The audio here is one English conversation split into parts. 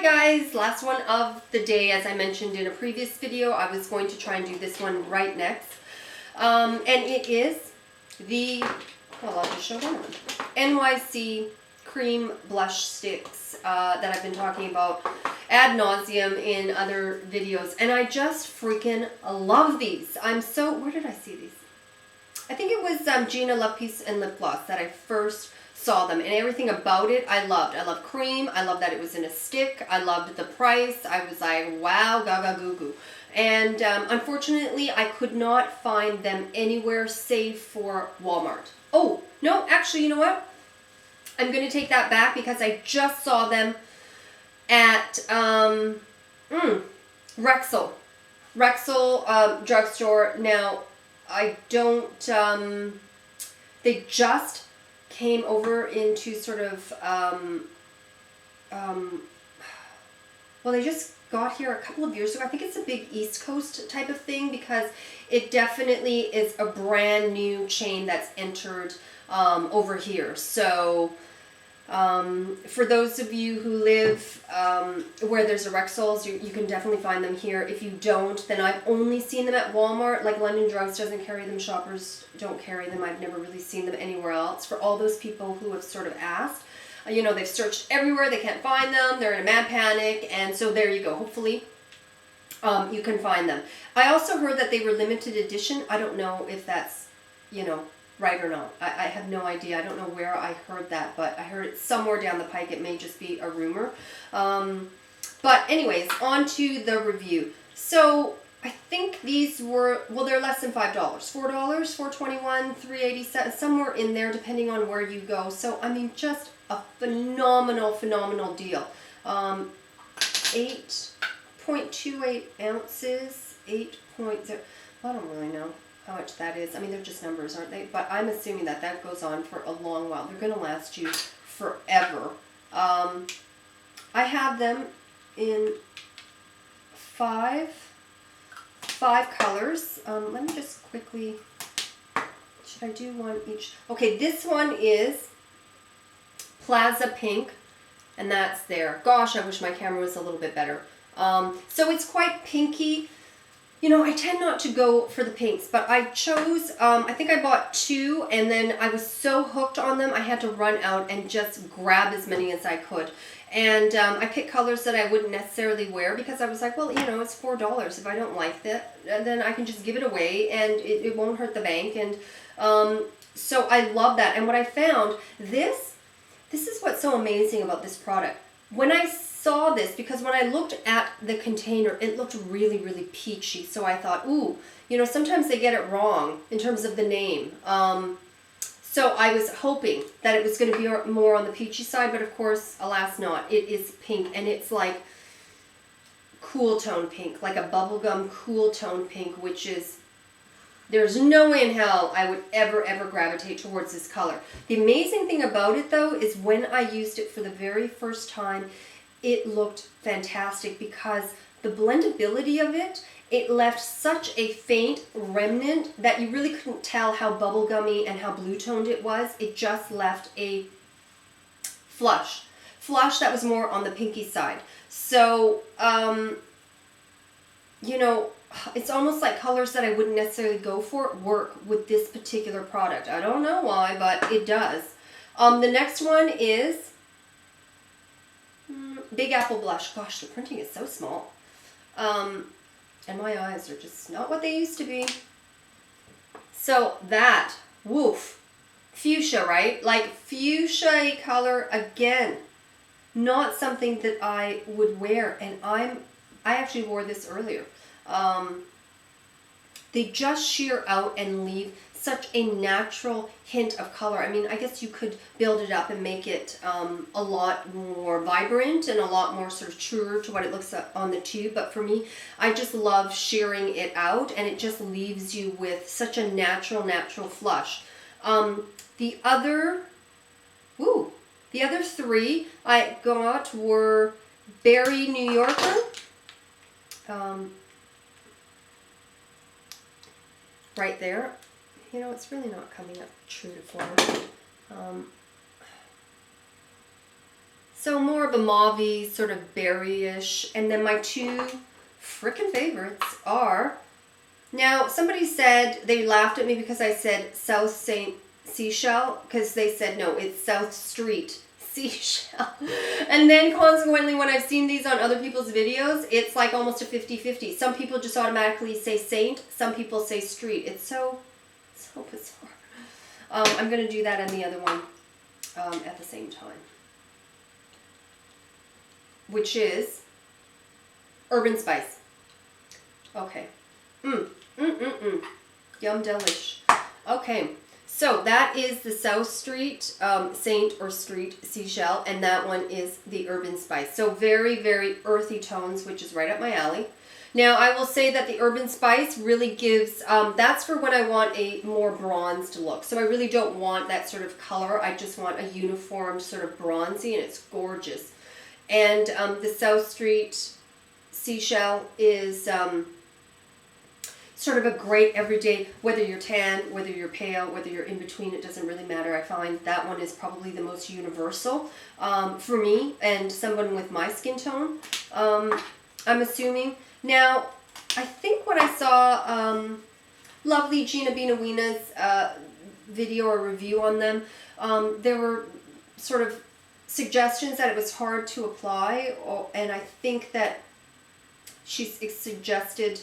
Hi guys, last one of the day. As I mentioned in a previous video, I was going to try and do this one right next. And it is the, well, I'll just show one of them. NYC Creme Blush Sticks that I've been talking about ad nauseum in other videos. And I just freaking love these. Where did I see these? I think it was Gina Love Peace and Lip Gloss that I first saw them, and everything about it I loved. I love Creme. I love that it was in a stick. I loved the price. I was like, wow, gaga goo goo. And unfortunately, I could not find them anywhere save for Walmart. Oh, no, actually, you know what? I'm going to take that back because I just saw them at Rexall drugstore. Now, I don't, they just came over into sort of, well, they just got here a couple of years ago. I think it's a big East Coast type of thing because it definitely is a brand new chain that's entered over here. So for those of you who live where there's a Rexall's, you can definitely find them here. If you don't, then I've only seen them at Walmart. Like London Drugs doesn't carry them, Shoppers don't carry them. I've never really seen them anywhere else. For all those people who have sort of asked, you know, they've searched everywhere, they can't find them, they're in a mad panic, and so there you go. Hopefully you can find them. I also heard that they were limited edition. I don't know if that's, you know, right or not. I have no idea. I don't know where I heard that, but I heard it somewhere down the pike. It may just be a rumor. But anyways, on to the review. So I think these were, well, they're less than $5. $4, $4.21, $3.87, somewhere in there depending on where you go. So, I mean, just a phenomenal deal. 8.28 ounces, 8.0, I don't really know how much that is. I mean, they're just numbers, aren't they? But I'm assuming that that goes on for a long while. They're going to last you forever. I have them in five colors. Let me just quickly, should I do one each? Okay, this one is Plaza Pink, and that's there. Gosh, I wish my camera was a little bit better. So it's quite pinky. You know, I tend not to go for the pinks, but I chose, I think I bought two, and then I was so hooked on them, I had to run out and just grab as many as I could. And I picked colors that I wouldn't necessarily wear because I was like, well, you know, it's $4. If I don't like that, then I can just give it away, and it won't hurt the bank. And so I love that. And what I found, this is what's so amazing about this product. When I saw this, because when I looked at the container, it looked really peachy. So I thought, ooh, you know, sometimes they get it wrong in terms of the name. So I was hoping that it was going to be more on the peachy side, but of course, alas not. It is pink, and it's like cool tone pink, like a bubblegum cool tone pink, which is, there's no way in hell I would ever gravitate towards this color. The amazing thing about it, though, is when I used it for the very first time, it looked fantastic because the blendability of it, it left such a faint remnant that you really couldn't tell how bubblegummy and how blue-toned it was. It just left a flush that was more on the pinky side. So, you know, it's almost like colors that I wouldn't necessarily go for work with this particular product. I don't know why, but it does. The next one is Big Apple Blush. Gosh, the printing is so small. And my eyes are just not what they used to be. So that, woof, fuchsia, right? Like fuchsia color again. Not something that I would wear, and I actually wore this earlier. They just sheer out and leave such a natural hint of color. I mean, I guess you could build it up and make it a lot more vibrant and a lot more sort of truer to what it looks like on the tube. But for me, I just love shearing it out, and it just leaves you with such a natural flush. The other three I got were Berry New Yorker. Right there. You know, it's really not coming up true to form. So more of a mauve-y, sort of berry-ish. And then my two frickin' favorites are, now somebody said, they laughed at me because I said South St Seashell, because they said no, it's South Street Seashell. And then consequently, when I've seen these on other people's videos, it's like almost a 50-50. Some people just automatically say Saint, some people say Street. It's so bizarre. I'm going to do that and the other one at the same time, which is Urban Spice. Okay. Yum delish. Okay. So that is the South Street Saint or Street Seashell, and that one is the Urban Spice. So very, very earthy tones, which is right up my alley. Now, I will say that the Urban Spice really gives, that's for when I want a more bronzed look. So I really don't want that sort of color. I just want a uniform sort of bronzy, and it's gorgeous. And the South Street Seashell is sort of a great everyday, whether you're tan, whether you're pale, whether you're in between, it doesn't really matter. I find that one is probably the most universal for me and someone with my skin tone, I'm assuming. Now, I think when I saw lovely Gina Binawina's video or review on them, there were sort of suggestions that it was hard to apply, and I think that she suggested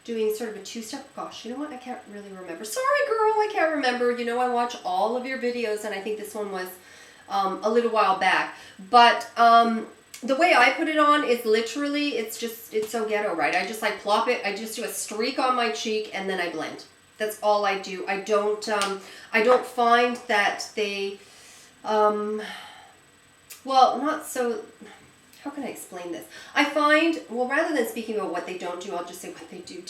doing sort of a two-step. Gosh, you know what? I can't really remember. Sorry, girl, I can't remember. You know, I watch all of your videos, and I think this one was a little while back. But the way I put it on is literally, it's so ghetto, right? I just like plop it. I just do a streak on my cheek, and then I blend. That's all I do. I don't find that they, well, not so. How can I explain this? I find, well, rather than speaking about what they don't do, I'll just say what they do,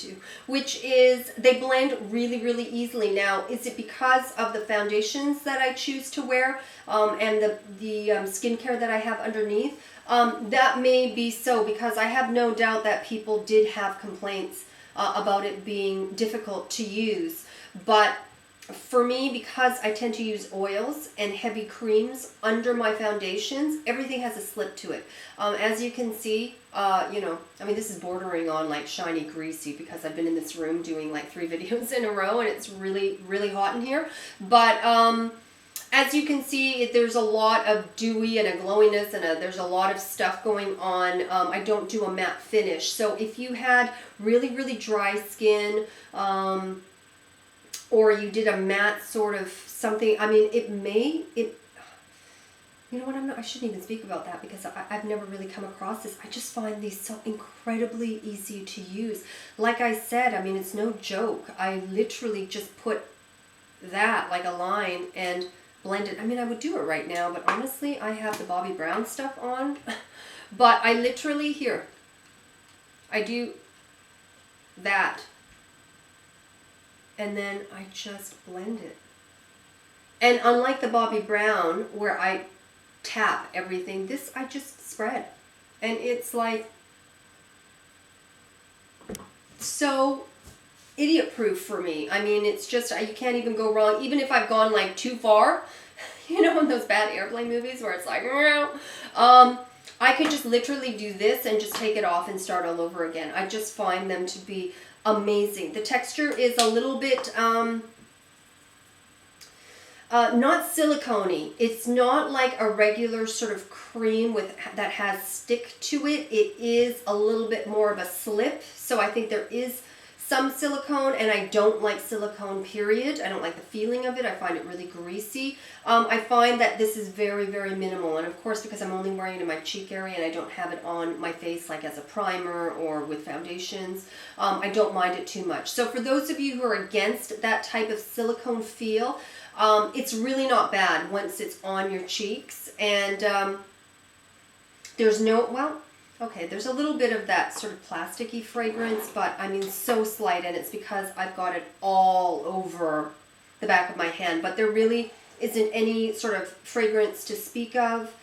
which is they blend really, really easily. Now, is it because of the foundations that I choose to wear and the skincare that I have underneath? That may be so, because I have no doubt that people did have complaints about it being difficult to use. But for me, because I tend to use oils and heavy creams under my foundations, everything has a slip to it. As you can see, you know, I mean, this is bordering on like shiny greasy because I've been in this room doing like 3 videos in a row, and it's really, really hot in here. But as you can see, there's a lot of dewy and a glowiness, and there's a lot of stuff going on. I don't do a matte finish. So if you had really, really dry skin, or you did a matte sort of something, I mean, you know what, I shouldn't even speak about that because I've never really come across this. I just find these so incredibly easy to use. Like I said, I mean, it's no joke. I literally just put that like a line and blend it. I mean, I would do it right now, but honestly, I have the Bobbi Brown stuff on. But I literally, here, I do that. And then I just blend it. And unlike the Bobbi Brown, where I tap everything, this I just spread. And it's like so idiot-proof for me. I mean, it's just, you can't even go wrong. Even if I've gone like too far, you know, in those bad airplane movies where it's like, I could just literally do this and just take it off and start all over again. I just find them to be amazing. The texture is a little bit not silicone-y. It's not like a regular sort of cream that has stick to it. It is a little bit more of a slip. So I think there is some silicone, and I don't like silicone, period. I don't like the feeling of it. I find it really greasy. I find that this is very, very minimal. And of course, because I'm only wearing it in my cheek area and I don't have it on my face like as a primer or with foundations, I don't mind it too much. So for those of you who are against that type of silicone feel, it's really not bad once it's on your cheeks. And there's no, well, okay, there's a little bit of that sort of plasticky fragrance, but I mean so slight, and it's because I've got it all over the back of my hand. But there really isn't any sort of fragrance to speak of.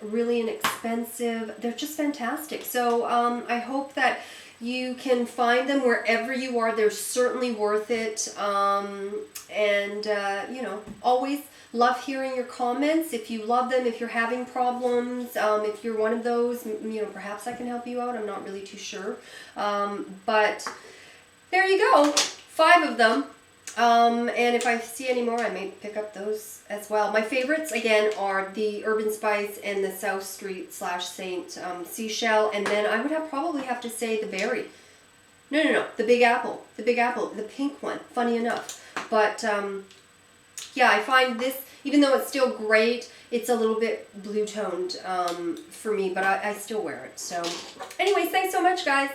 Really inexpensive. They're just fantastic. So I hope that you can find them wherever you are. They're certainly worth it. You know, always Love hearing your comments. If you love them, if you're having problems, if you're one of those, you know, perhaps I can help you out. I'm not really too sure. But there you go. 5 of them. And if I see any more, I may pick up those as well. My favorites, again, are the Urban Spice and the South Street / St Seashell. And then I would probably have to say the berry. No, the Big Apple. The Big Apple, the pink one, funny enough. But, yeah, I find this, even though it's still great, it's a little bit blue-toned for me, but I still wear it. So, anyways, thanks so much, guys.